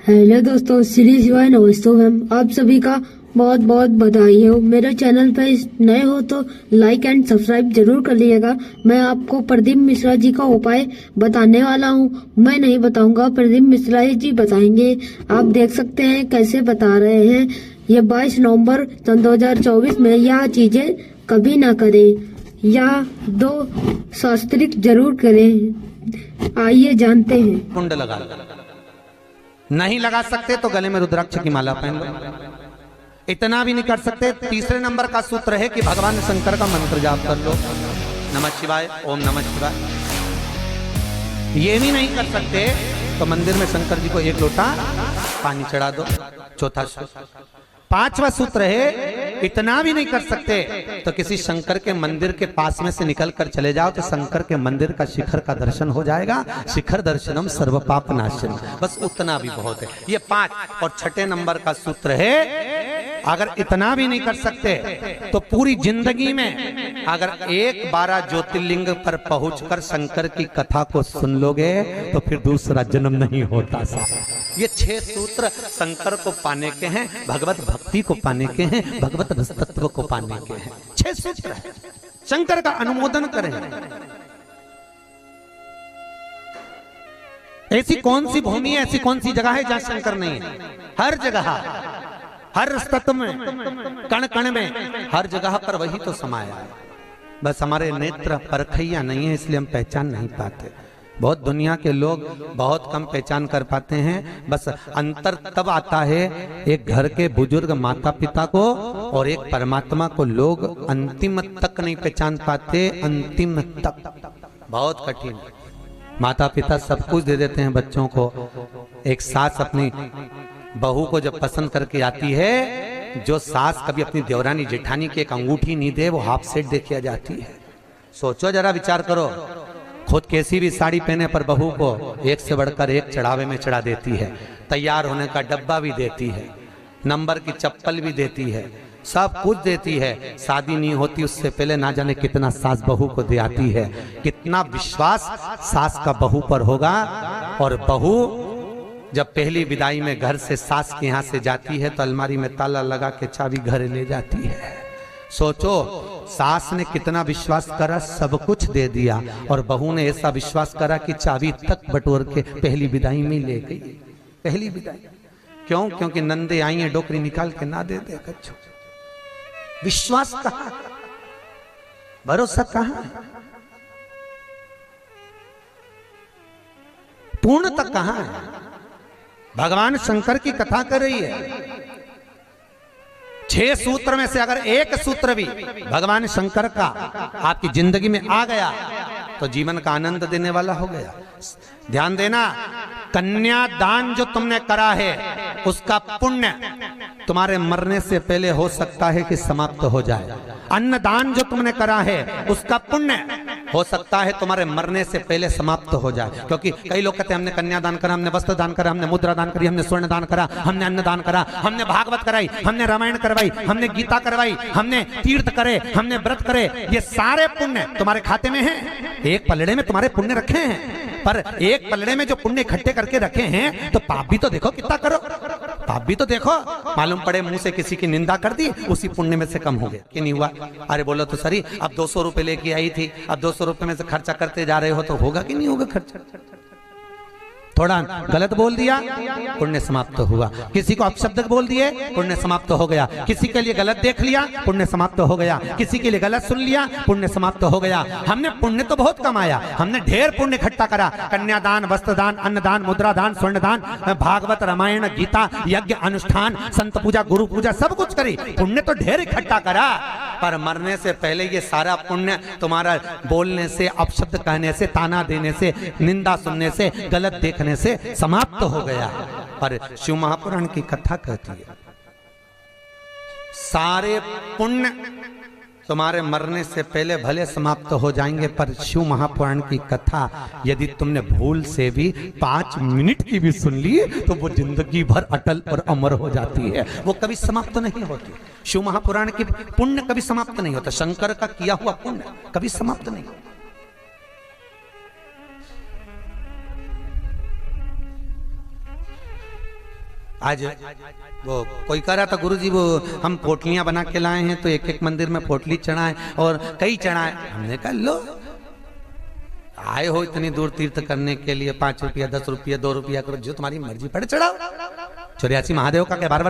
Hello दोस्तों, श्री शिवाय नमस्ते मैम। आप सभी का बहुत बहुत बधाई हो। मेरे चैनल पर नए हो तो लाइक एंड सब्सक्राइब जरूर कर लीजिएगा। मैं आपको प्रदीप मिश्रा जी का उपाय बताने वाला हूँ। मैं नहीं बताऊंगा, प्रदीप मिश्रा जी बताएंगे। आप देख सकते हैं कैसे बता रहे हैं। ये 22 नवंबर सन 2024 में यह चीजें कभी ना करें या दो शास्त्रिक जरूर करें। आइए जानते हैं। कुंड लगा नहीं लगा सकते तो गले में रुद्राक्ष की माला पहन लो। इतना भी नहीं कर सकते, तीसरे नंबर का सूत्र है कि भगवान शंकर का मंत्र जाप कर लो, नमः शिवाय, ओम नमः शिवाय। ये भी नहीं कर सकते तो मंदिर में शंकर जी को एक लोटा पानी चढ़ा दो। चौथा सूत्र। पांचवा सूत्र है, इतना भी नहीं कर सकते तो किसी शंकर के मंदिर के पास में से निकल कर चले जाओ तो शंकर के मंदिर का शिखर का दर्शन हो जाएगा। शिखर दर्शनम सर्व पाप नाशनम। बस उतना भी बहुत है। ये 5 और छठे नंबर का सूत्र है, अगर इतना भी नहीं कर सकते तो पूरी जिंदगी में अगर 12 ज्योतिर्लिंग पर पहुंचकर शंकर की कथा को सुन लोगे तो फिर दूसरा जन्म नहीं होता। ये 6 सूत्र शंकर को पाने के हैं, भगवत भक्ति को पाने के हैं, भगवत तत्व को पाने के हैं। 6 सूत्र है। शंकर का अनुमोदन करें। ऐसी कौन सी भूमि है, ऐसी कौन सी जगह है जहां शंकर नहीं है? हर जगह, हर तत्व में, कण कण में, हर जगह पर वही तो समाया है। बस हमारे नेत्र परखैया नहीं है, इसलिए हम पहचान नहीं पाते। बहुत दुनिया के लोग बहुत कम पहचान कर पाते हैं। बस अंतर तब आता है एक घर के बुजुर्ग माता पिता को और एक परमात्मा को लोग अंतिम तक नहीं पहचान पाते। अंतिम तक बहुत कठिन। माता पिता सब कुछ दे देते हैं बच्चों को। एक सास अपनी बहू को जब पसंद करके आती है, जो सास कभी अपनी देवरानी जेठानी की एक अंगूठी नहीं दे, वो हाफ सेट दे के आ जाती है। सोचो जरा, विचार करो। खुद कैसी भी साड़ी पहने पर बहू को एक से बढ़कर एक चढ़ावे में चढ़ा देती है। तैयार होने का डब्बा भी देती है, नंबर की चप्पल भी देती है, सब कुछ देती है। शादी नहीं होती उससे पहले ना जाने कितना सास बहू को दे आती है। कितना विश्वास सास का बहू पर होगा। और बहू जब पहली विदाई में घर से सास के यहाँ से जाती है तो अलमारी में ताला लगा के चाबी घर ले जाती है। सोचो, सास ने कितना विश्वास करा, सब कुछ दे दिया, और बहू ने ऐसा विश्वास करा कि चाबी तक बटोर के पहली विदाई में ले गई। पहली विदाई क्यों? क्योंकि नंदे आई है, डोकरी निकाल के ना दे दे। विश्वास कहाँ, भरोसा कहाँ, पूर्ण तक कहाँ है? भगवान शंकर की कथा कर रही है। 6 सूत्र में से अगर एक सूत्र भी भगवान शंकर का आपकी जिंदगी में आ गया तो जीवन का आनंद देने वाला हो गया। ध्यान देना, कन्यादान जो तुमने करा है उसका पुण्य तुम्हारे मरने से पहले हो सकता है कि समाप्त हो जाए। अन्नदान जो तुमने करा है उसका पुण्य हो सकता है तुम्हारे मरने से पहले समाप्त हो जाए। क्योंकि कई लोग कहते हैं हमने कन्यादान करा, हमने वस्त्र दान करा, हमने मुद्रा दान करी, हमने स्वर्ण दान करा, हमने अन्न दान करा, हमने भागवत कराई, हमने रामायण करवाई, हमने गीता करवाई, हमने तीर्थ करे, हमने व्रत करे। ये सारे पुण्य तुम्हारे खाते में हैं। एक पलड़े में तुम्हारे पुण्य रखे हैं, पर एक पलड़े में जो पुण्य इकट्ठे करके रखे हैं तो पाप भी तो देखो कितना करो। पाप भी तो देखो। मालूम पड़े मुंह से किसी की निंदा कर दी, उसी पुण्य में से कम हो गया कि नहीं हुआ? अरे बोलो तो सही, अब 200 रुपए लेके आई थी, अब 200 रुपए में से खर्चा करते जा रहे हो तो होगा कि नहीं होगा खर्चा? थोड़ा गलत बोल दिया, पुण्य समाप्त हुआ। किसी को अपशब्द बोल दिए, पुण्य समाप्त हो गया। किसी के लिए गलत देख लिया, पुण्य समाप्त हो गया। किसी के लिए गलत सुन लिया, पुण्य समाप्त हो गया। हमने पुण्य तो बहुत कमाया, हमने ढेर पुण्य इकट्ठा करा। कन्यादान, वस्त्रदान, अन्नदान, मुद्रादान, स्वर्णदान, भागवत, रामायण, गीता, यज्ञ, अनुष्ठान, संत पूजा, गुरु पूजा, सब कुछ करी। पुण्य तो ढेर इकट्ठा करा, पर मरने से पहले ये सारा पुण्य तुम्हारा बोलने से, अपशब्द कहने से, ताना देने से, निंदा सुनने से, गलत देखने से समाप्त हो गया। पर शिव महापुराण की कथा कहती है सारे पुण्य तुम्हारे मरने से पहले भले समाप्त हो जाएंगे, पर शिव महापुराण की कथा यदि तुमने भूल से भी 5 मिनट की भी सुन ली तो वो जिंदगी भर अटल और अमर हो जाती है। वो कभी समाप्त नहीं होती। शिव महापुराण की पुण्य कभी समाप्त नहीं होता। शंकर का किया हुआ पुण्य कभी समाप्त नहीं होता। आज वो कोई कह रहा था गुरुजी वो हम पोटलियां बना के लाए हैं तो एक एक मंदिर में पोटली चढ़ाए और कई चढ़ाए। हमने कहा लो आए हो इतनी दूर तीर्थ करने के लिए 5 रुपया 10 रुपया 2 रुपया करो जो तुम्हारी मर्जी पड़े चढ़ाओ। 84 महादेव का क्या बार बार